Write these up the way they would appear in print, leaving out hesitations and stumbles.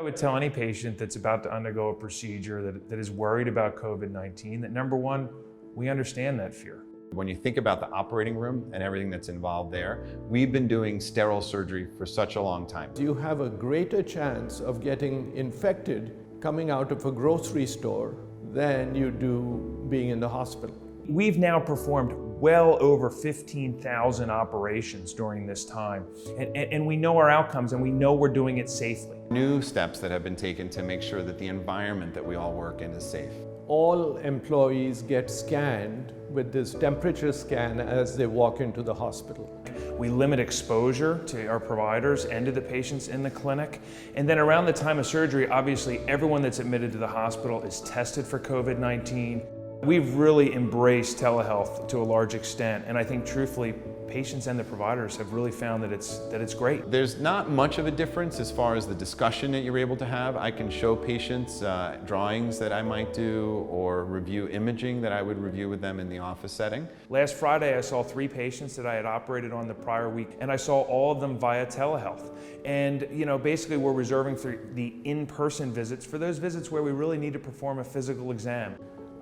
I would tell any patient that's about to undergo a procedure that is worried about COVID-19 that number one, we understand that fear. When you think about the operating room and everything that's involved there, we've been doing sterile surgery for such a long time. You have a greater chance of getting infected coming out of a grocery store than you do being in the hospital. We've now performed well over 15,000 operations during this time, and we know our outcomes and we know we're doing it safely. New steps that have been taken to make sure that the environment that we all work in is safe. All employees get scanned with this temperature scan as they walk into the hospital. We limit exposure to our providers and to the patients in the clinic. And then around the time of surgery, obviously everyone that's admitted to the hospital is tested for COVID-19. We've really embraced telehealth to a large extent, and I think truthfully, patients and the providers have really found that it's great. There's not much of a difference as far as the discussion that you're able to have. I can show patients drawings that I might do or review imaging that I would review with them in the office setting. Last Friday, I saw 3 patients that I had operated on the prior week, and I saw all of them via telehealth. And basically we're reserving for the in-person visits, for those visits where we really need to perform a physical exam.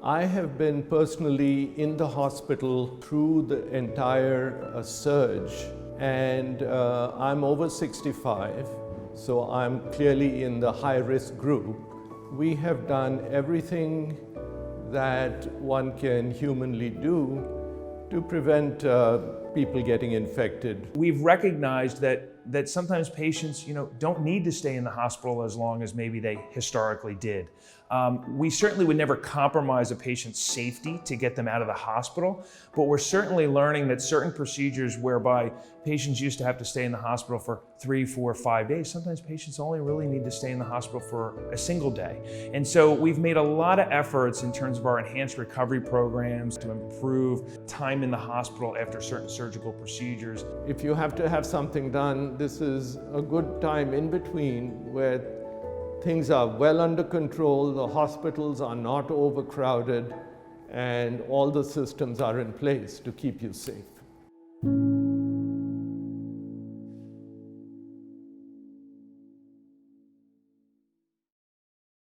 I have been personally in the hospital through the entire surge, and I'm over 65, so I'm clearly in the high-risk group. We have done everything that one can humanly do to prevent people getting infected. We've recognized that sometimes patients don't need to stay in the hospital as long as maybe they historically did. We certainly would never compromise a patient's safety to get them out of the hospital, but we're certainly learning that certain procedures whereby patients used to have to stay in the hospital for 3, 4, 5 days, sometimes patients only really need to stay in the hospital for a single day. And so we've made a lot of efforts in terms of our enhanced recovery programs to improve time in the hospital after certain surgical procedures. If you have to have something done, this is a good time in between where things are well under control, the hospitals are not overcrowded, and all the systems are in place to keep you safe.